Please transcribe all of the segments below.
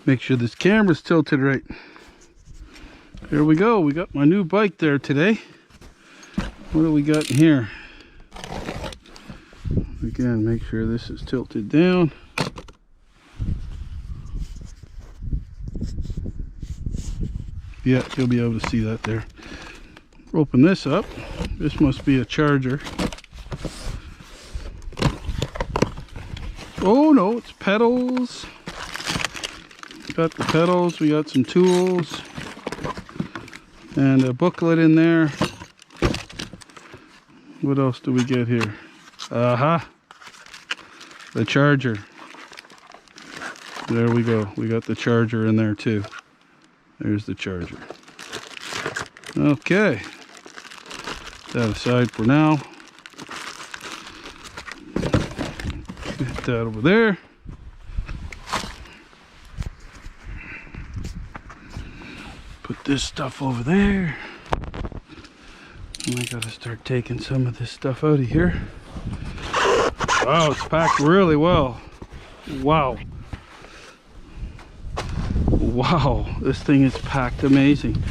Make sure this camera's tilted right. There we go. We got my new bike there today. What do we got in here? Again, make sure this is tilted down. Yeah, you'll be able to see that there. Open this up. This must be a charger. Oh no, it's pedals. Got the pedals, we got some tools, and a booklet in there. What else do we get here? Aha! The charger. There we go. We got the charger in there too. There's the charger. Okay. Put that aside for now. Get that over there. Put this stuff over there. And I gotta start taking some of this stuff out of here. Wow, it's packed really well. Wow. Wow, this thing is packed amazing.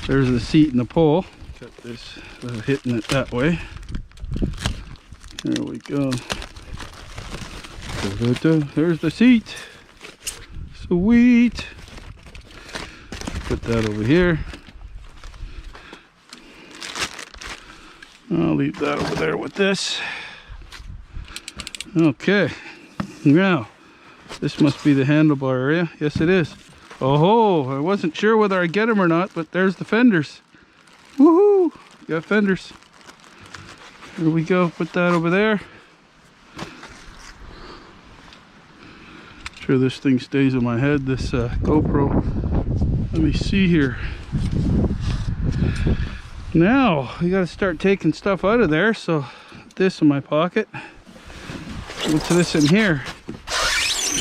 There's the seat and the pole. Got this hitting it that way. There we go. There's the seat. Sweet. Put that over here. I'll leave that over there with this. Okay. Now, this must be the handlebar area. Yes, it is. Oh, I wasn't sure whether I get them or not, but there's the fenders. Woohoo! Got fenders. Here we go. Put that over there. Sure this thing stays on my head, this GoPro. Let me see here. Now we got to start taking stuff out of there. So this in my pocket. What's this in here?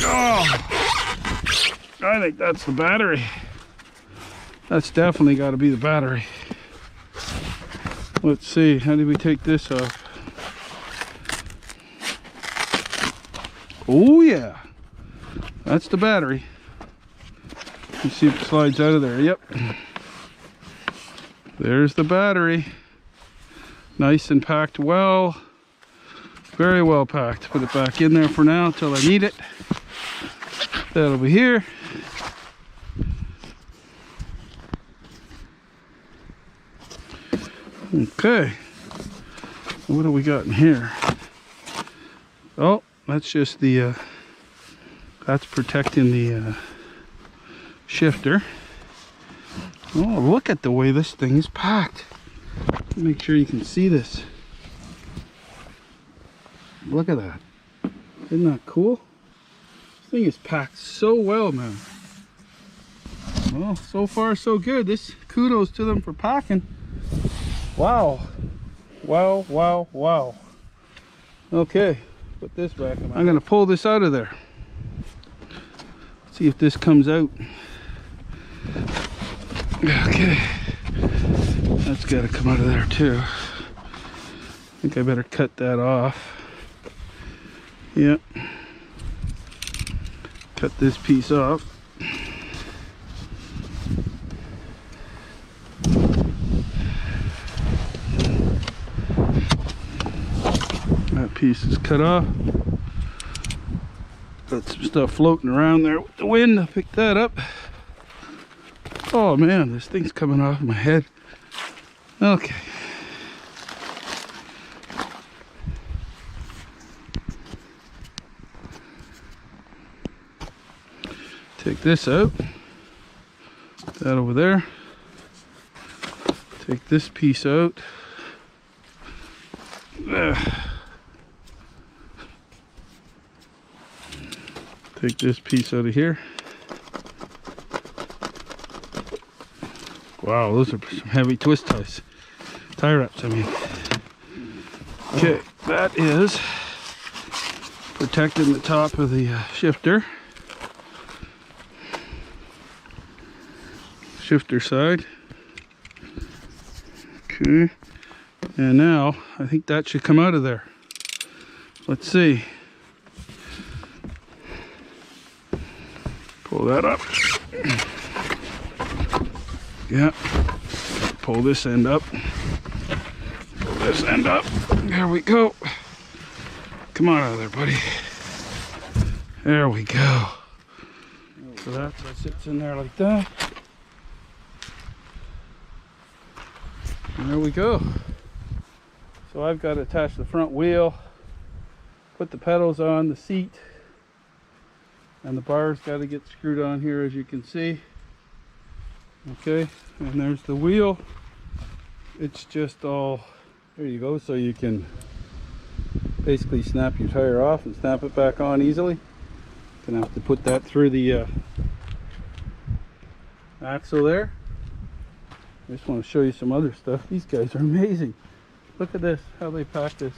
Oh, I think that's the battery. That's definitely got to be the battery. Let's see. How do we take this off? Oh yeah, that's the battery. Let's see if it slides out of there. Yep. There's the battery. Nice and packed well. Very well packed. Put it back in there for now until I need it. That'll be here. Okay. What do we got in here? Oh, that's just the that's protecting the shifter. Oh, look at the way this thing is packed. Make sure you can see this. Look at that. Isn't that cool? This thing is packed so well, man. Well, so far so good. This kudos to them for packing. Wow. Wow, wow, wow. Okay, put this back in. I'm gonna pull this out of there. See if this comes out. Okay, that's got to come out of there too. I think I better cut that off. Yep. Cut this piece off. That piece is cut off. Got some stuff floating around there with the wind. I picked that up. Oh man, this thing's coming off my head. Okay. Take this out. Put that over there. Take this piece out. Take this piece out of here. Wow, those are some heavy twist ties. Tie wraps, I mean. Okay, that is protecting the top of the shifter. Shifter side. Okay. And now, I think that should come out of there. Let's see. Pull that up. Yeah. Pull this end up. Pull this end up. There we go. Come on out of there, buddy. There we go. So that sits in there like that. And there we go. So I've got to attach the front wheel, put the pedals on the seat, and the bar's got to get screwed on here, as you can see. Okay, and there's the wheel. It's just all, there you go, so you can basically snap your tire off and snap it back on easily. Gonna have to put that through the axle there. I just want to show you some other stuff. These guys are amazing. Look at this, how they pack this.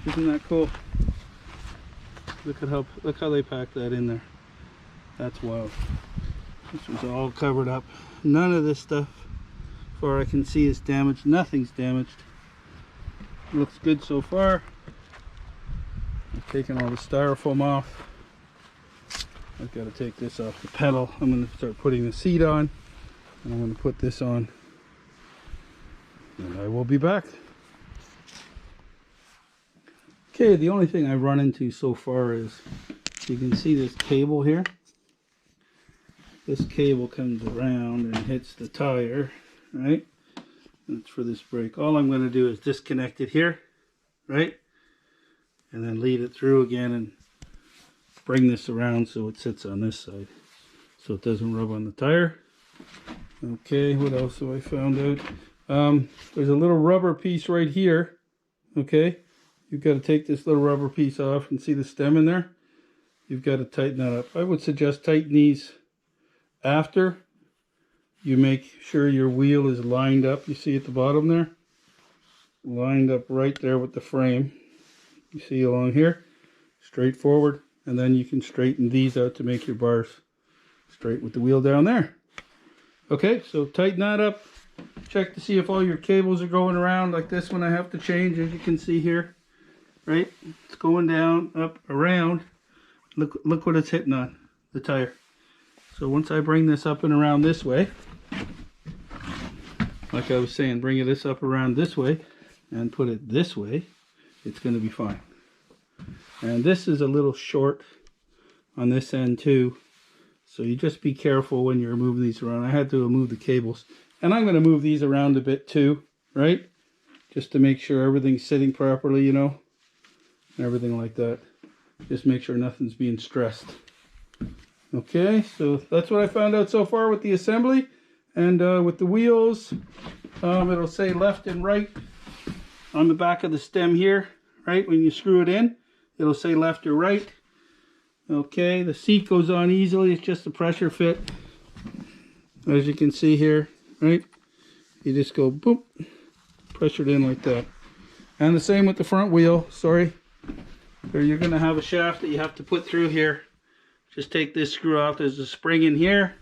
Isn't that cool? Look how they pack that in there. That's wild. This was all covered up. None of this stuff, as far as I can see, is damaged. Nothing's damaged. Looks good so far. I've taken all the styrofoam off. I've got to take this off the pedal. I'm going to start putting the seat on, and I'm going to put this on, and I will be back. Okay, the only thing I've run into so far is, you can see this cable here. This cable comes around and hits the tire, right? That's for this brake. All I'm going to do is disconnect it here, right? And then lead it through again and bring this around so it sits on this side, so it doesn't rub on the tire. Okay, what else have I found out? There's a little rubber piece right here. Okay, you've got to take this little rubber piece off, and see the stem in there? You've got to tighten that up. I would suggest tighten these after you make sure your wheel is lined up. You see at the bottom there? Lined up right there with the frame. You see along here? Straight forward. And then you can straighten these out to make your bars straight with the wheel down there. Okay, so tighten that up. Check to see if all your cables are going around. Like this one I have to change, as you can see here. Right? It's going down, up, around. Look what it's hitting on, the tire. So once I bring this up and around this way, like I was saying, bring this up around this way and put it this way, it's going to be fine. And this is a little short on this end too, so you just be careful when you're moving these around. I had to move the cables, and I'm going to move these around a bit too, right? Just to make sure everything's sitting properly, you know, and everything like that. Just make sure nothing's being stressed. Okay, so that's what I found out so far with the assembly. And with the wheels, it'll say left and right on the back of the stem here, right? When you screw it in, it'll say left or right. Okay, the seat goes on easily. It's just a pressure fit, as you can see here, right? You just go boop, pressure it in like that. And the same with the front wheel. Sorry, there you're going to have a shaft that you have to put through here. Just take this screw off. There's a spring in here,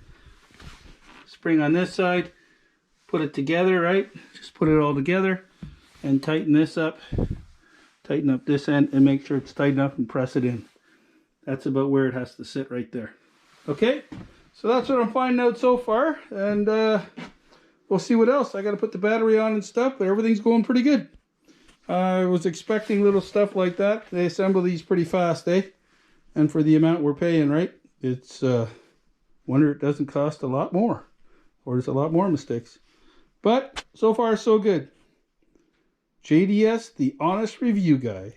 spring on this side. Put it together, right? Just put it all together and tighten this up. Tighten up this end and make sure it's tight enough and press it in. That's about where it has to sit right there. Okay, so that's what I'm finding out so far, and we'll see what else. I got to put the battery on and stuff, but everything's going pretty good. I was expecting little stuff like that. They assemble these pretty fast, eh? And for the amount we're paying, right? It's wonder it doesn't cost a lot more, or there's a lot more mistakes. But so far so good. JDS, the honest review guy.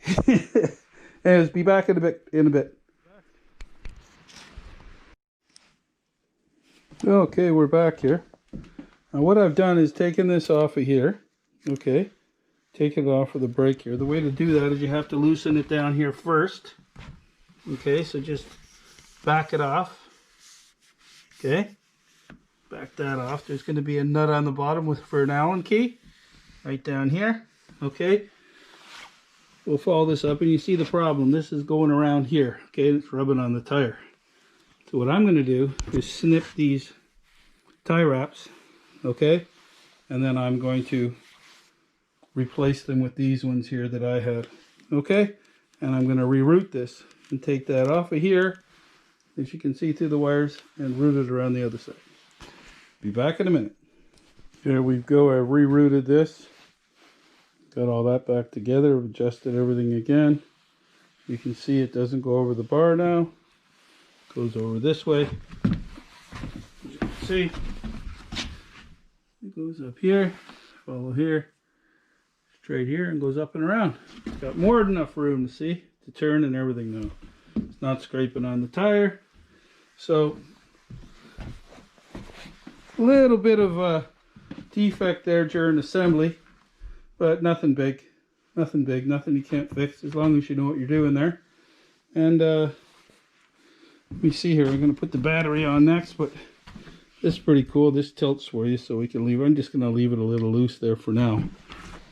Anyways, be back in a bit. Okay, we're back here. Now what I've done is taken this off of here. Okay, take it off of the brake here. The way to do that is you have to loosen it down here first. Okay, so just back it off. Okay, back that off. There's going to be a nut on the bottom for an Allen key right down here. Okay, we'll follow this up, and you see the problem. This is going around here. Okay, it's rubbing on the tire. So what I'm going to do is snip these tie wraps. Okay, and then I'm going to replace them with these ones here that I had. Okay, and I'm going to reroute this and take that off of here, as you can see through the wires, and route it around the other side. Be back in a minute. Here we go. I rerouted this. Got all that back together. Adjusted everything again. You can see it doesn't go over the bar now. It goes over this way. As you can see, it goes up here, follow here, straight here, and goes up and around. It's got more than enough room to see, to turn and everything now. It's not scraping on the tire. So, a little bit of a defect there during assembly, but nothing big. Nothing big, nothing you can't fix, as long as you know what you're doing there. And let me see here, I'm going to put the battery on next, but this is pretty cool. This tilts for you, so we can leave it. I'm just going to leave it a little loose there for now.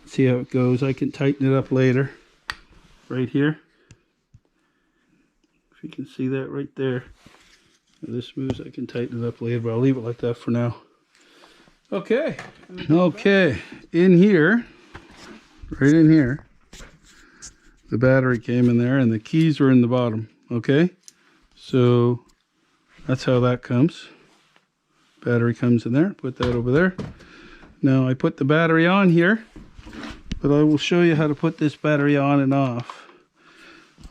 See how it goes. I can tighten it up later. Right here. If you can see that right there. If this moves, I can tighten it up later, but I'll leave it like that for now. Okay. Okay, in here, right in here, the battery came in there and the keys were in the bottom. Okay, so that's how that comes. Battery comes in there. Put that over there. Now I put the battery on here, but I will show you how to put this battery on and off.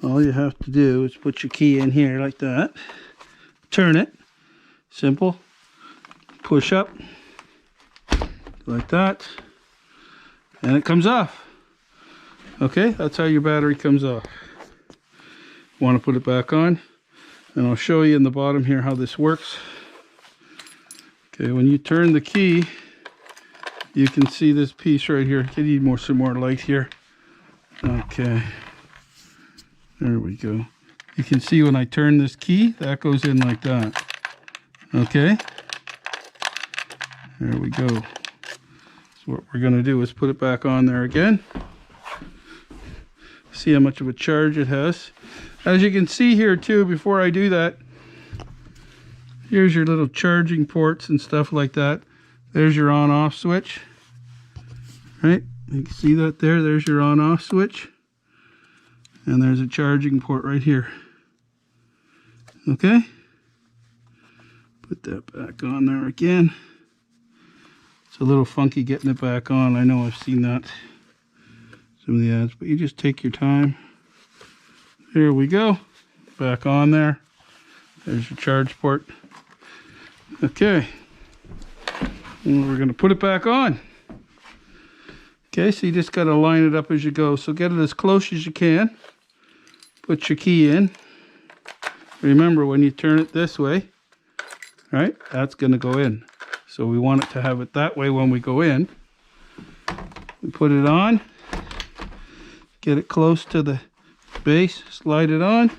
All you have to do is put your key in here like that. Turn it. Simple. Push up like that, and it comes off. Okay, that's how your battery comes off. Want to put it back on, and I'll show you in the bottom here how this works. Okay, when you turn the key, you can see this piece right here. I need some more light here. Okay, there we go. You can see when I turn this key, that goes in like that. Okay, there we go. So what we're going to do is put it back on there again. See how much of a charge it has. As you can see here too, before I do that, here's your little charging ports and stuff like that. There's your on-off switch. Right? You can see that there. There's your on-off switch. And there's a charging port right here. Okay? Put that back on there again. It's a little funky getting it back on. I know I've seen that. Some of the ads, but you just take your time. Here we go. Back on there. There's your charge port. Okay. And we're going to put it back on. Okay, so you just got to line it up as you go. So get it as close as you can. Put your key in. Remember, when you turn it this way, right, that's going to go in. So we want it to have it that way when we go in. We put it on. Get it close to the base. Slide it on.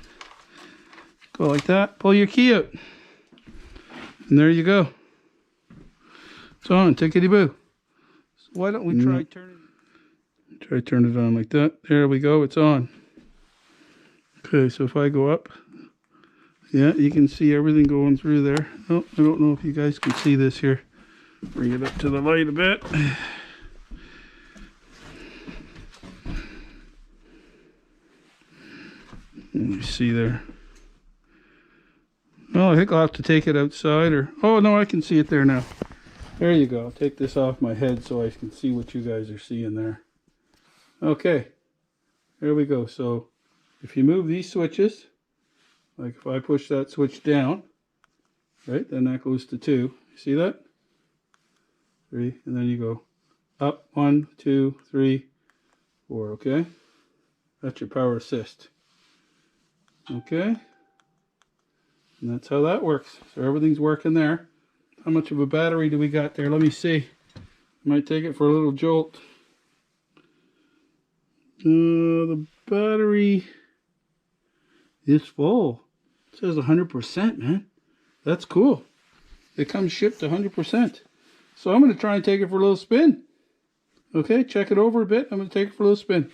Go like that. Pull your key out. And there you go. It's on. Tickety-boo. So why don't we try turning it? Try turn it on like that. There we go. It's on. Okay, so if I go up, yeah, you can see everything going through there. Oh, I don't know if you guys can see this here. Bring it up to the light a bit. Let me see there. Well, I think I'll have to take it outside, or... Oh, no, I can see it there now. There you go. I'll take this off my head so I can see what you guys are seeing there. Okay. There we go. So, if you move these switches, like if I push that switch down, right, then that goes to 2. You see that? 3, and then you go up, 1, 2, 3, 4, okay? That's your power assist. Okay? And that's how that works. So everything's working there. How much of a battery do we got there? Let me see. I might take it for a little jolt. The battery is full. It says 100%, man. That's cool. It comes shipped 100%. So I'm going to try and take it for a little spin. Okay, check it over a bit. I'm going to take it for a little spin.